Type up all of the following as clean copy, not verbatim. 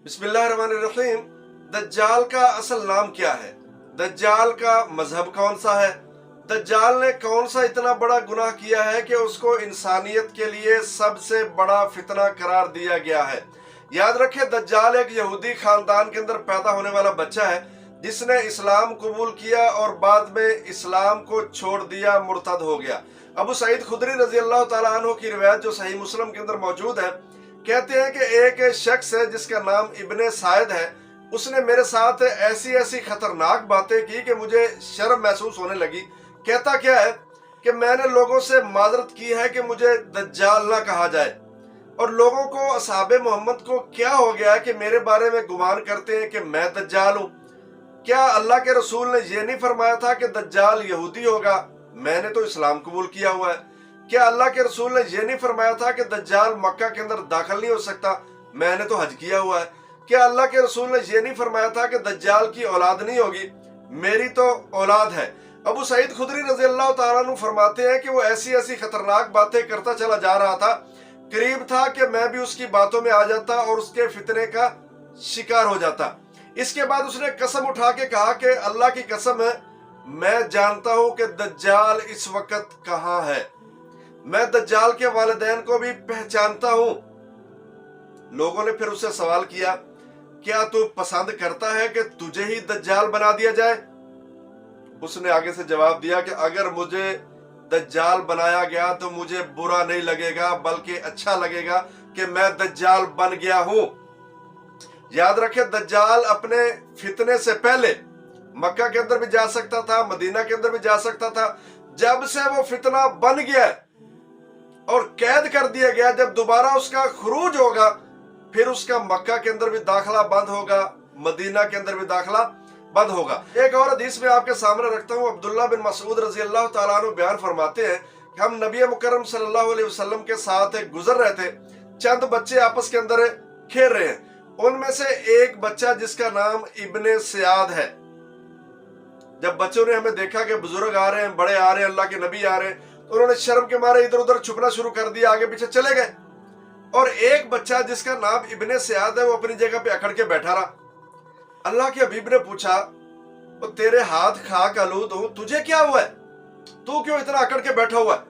बिस्मिल्लाहिर्रहमानिर्रहीम। दज्जाल का असल नाम क्या है? दज्जाल का मजहब कौन सा है? दज्जाल ने कौन सा इतना बड़ा गुनाह किया है कि उसको इंसानियत के लिए सबसे बड़ा फितना करार दिया गया है? याद रखें, दज्जाल एक यहूदी खानदान के अंदर पैदा होने वाला बच्चा है जिसने इस्लाम कबूल किया और बाद में इस्लाम को छोड़ दिया, मुर्तद हो गया। अबू सईद खुदरी रजी अल्लाह ताला अन्हु की रिवायत जो सही मुस्लिम के अंदर मौजूद है, कहते हैं कि एक शख्स है जिसका नाम इब्ने सायद है, उसने मेरे साथ ऐसी ऐसी खतरनाक बातें की कि मुझे शर्म महसूस होने लगी। कहता क्या है कि मैंने लोगों से माजरत की है कि मुझे दज्जाल ना कहा जाए, और लोगों को असहाबे मोहम्मद को क्या हो गया कि मेरे बारे में गुमान करते हैं कि मैं दज्जाल हूँ। क्या अल्लाह के रसूल ने ये नहीं फरमाया था कि दज्जाल यहूदी होगा? मैंने तो इस्लाम कबूल किया हुआ है। क्या अल्लाह के रसूल ने ये नहीं फरमाया था कि दज्जाल मक्का के अंदर दाखिल नहीं हो सकता? मैंने तो हज किया हुआ है। क्या अल्लाह के रसूल ने ये नहीं फरमाया था कि दज्जाल की औलाद नहीं होगी? मेरी तो औलाद है। अबू सईद खुदरी रजी अल्लाह ताला अन्हु फरमाते हैं कि वो ऐसी ऐसी खतरनाक बातें करता चला जा रहा था, करीब था कि मैं भी उसकी बातों में आ जाता और उसके फितने का शिकार हो जाता। इसके बाद उसने कसम उठा के कहा कि अल्लाह की कसम है, मैं जानता हूं कि दज्जाल इस वक्त कहां है। मैं दज्जाल के वालिदैन को भी पहचानता हूं। लोगों ने फिर उससे सवाल किया, क्या तू पसंद करता है कि तुझे ही दज्जाल बना दिया जाए? उसने आगे से जवाब दिया कि अगर मुझे दज्जाल बनाया गया तो मुझे बुरा नहीं लगेगा, बल्कि अच्छा लगेगा कि मैं दज्जाल बन गया हूं। याद रखें, दज्जाल अपने फितने से पहले मक्का के अंदर भी जा सकता था, मदीना के अंदर भी जा सकता था। जब से वो फितना बन गया और कैद कर दिया गया, जब दोबारा उसका खुरूज होगा फिर उसका मक्का के अंदर भी दाखिला बंद होगा, मदीना के अंदर भी दाखिला बंद होगा। एक और हदीस में आपके सामने रखता हूं। अब्दुल्लाह बिन मसूद रजी अल्लाह ताला अन्हु बयान फरमाते हैं कि हम नबी मुकर्रम सल्लल्लाहु अलैहि वसल्लम के साथ गुजर रहे थे। चंद बच्चे आपस के अंदर खेल रहे हैं। उनमें से एक बच्चा जिसका नाम इब्ने सयाद है, जब बच्चों ने हमें देखा कि बुजुर्ग आ रहे हैं, बड़े आ रहे हैं, अल्लाह के नबी आ रहे हैं, तो उन्होंने शर्म के मारे इधर उधर छुपना शुरू कर दिया, आगे पीछे चले गए। और एक बच्चा जिसका नाम इब्ने सयाद है वो अपनी जगह पे अकड़ के बैठा रहा। अल्लाह के हबीब ने पूछा, वो तेरे हाथ खाक आलूद हूं, तुझे क्या हुआ है? तू क्यों इतना अकड़ के बैठा हुआ है?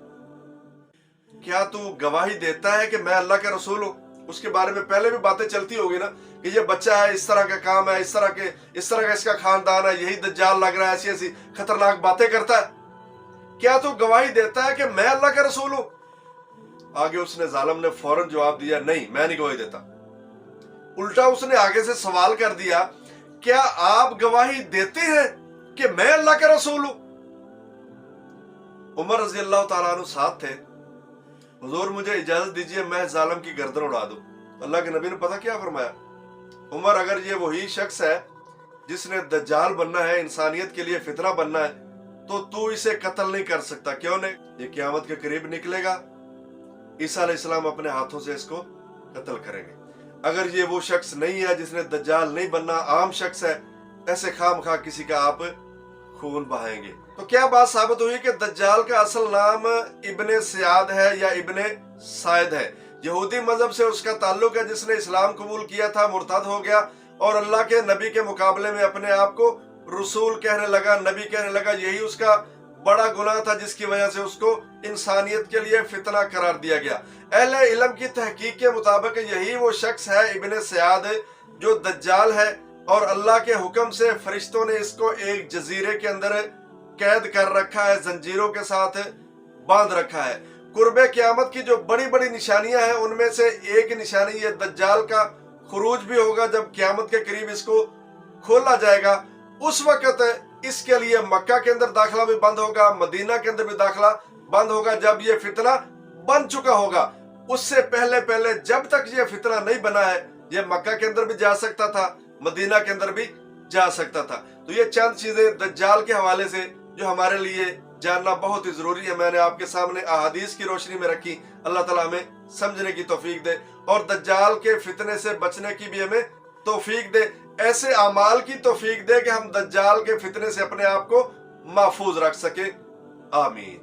क्या तू गवाही देता है कि मैं अल्लाह का रसूल हूं? उसके बारे में पहले भी बातें चलती होगी ना कि ये बच्चा है, इस तरह का काम है, इस तरह का इसका खानदान है, यही दज्जाल लग रहा है, ऐसी ऐसी खतरनाक बातें करता है। क्या तू गवाही देता है कि मैं अल्लाह का रसूल हूं? आगे उसने जालिम ने फौरन जवाब दिया, नहीं, मैं नहीं गवाही देता। उल्टा उसने आगे से सवाल कर दिया, क्या आप गवाही देते हैं कि मैं अल्लाह का रसूल हूं? उमर रजी अल्लाह ताला अन्हु साथ थे। हुजूर मुझे इजाजत दीजिए, मैं जालिम की गर्दन उड़ा दूं। अल्लाह के नबी ने पता क्या फरमाया, उमर अगर ये वही शख्स है जिसने दज्जाल बनना है, इंसानियत के लिए फितना बनना है, तो तू इसे कत्ल नहीं कर सकता। क्यों नहीं? ये क़यामत के करीब निकलेगा, ईसा अलैहिस्सलाम अपने हाथों से इसको कत्ल करेंगे। अगर ये वो शख्स नहीं है जिसने दज्जाल नहीं बनना, आम शख्स है, ऐसे खामखा किसी का आप खून बहाएंगे। तो क्या बात साबित हुई कि दज्जाल का असल नाम इब्ने सयाद है या इब्ने सायद है। यहूदी मजहब से उसका ताल्लुक है, जिसने इस्लाम कबूल किया था, मुर्तद हो गया और अल्लाह के नबी के मुकाबले में अपने आप को रसूल कहने लगा, नबी कहने लगा। यही उसका बड़ा गुनाह था जिसकी वजह से उसको इंसानियत के लिए फितना करार दिया गया। अहले इल्म की तहकीक के मुताबिक यही वो शख्स है इब्ने सयाद जो दज्जाल है, और अल्लाह के हुक्म से फरिश्तों ने इसको एक जजीरे के अंदर कैद कर रखा है, जंजीरों के साथ बांध रखा है। कुर्बे क़यामत की जो बड़ी बड़ी निशानियां हैं उनमें से एक निशानी ये दज्जाल का खुरूज भी होगा। जब क़यामत के करीब इसको खोला जाएगा, उस वक्त इसके लिए मक्का के अंदर दाखिला भी बंद होगा, मदीना के अंदर भी दाखिला बंद होगा जब ये फितना बन चुका होगा। उससे पहले पहले जब तक ये फितना नहीं बना है, ये मक्का के अंदर भी जा सकता था, मदीना के अंदर भी जा सकता था। तो ये चंद चीजें दज्जाल के हवाले से जो हमारे लिए जानना बहुत ही जरूरी है, मैंने आपके सामने अहादीस की रोशनी में रखी। अल्लाह ताला हमें समझने की तौफीक दे और दज्जाल के फितने से बचने की भी हमें तौफीक दे, ऐसे अमाल की तौफीक दे कि हम दज्जाल के फितने से अपने आप को महफूज रख सके। आमीन।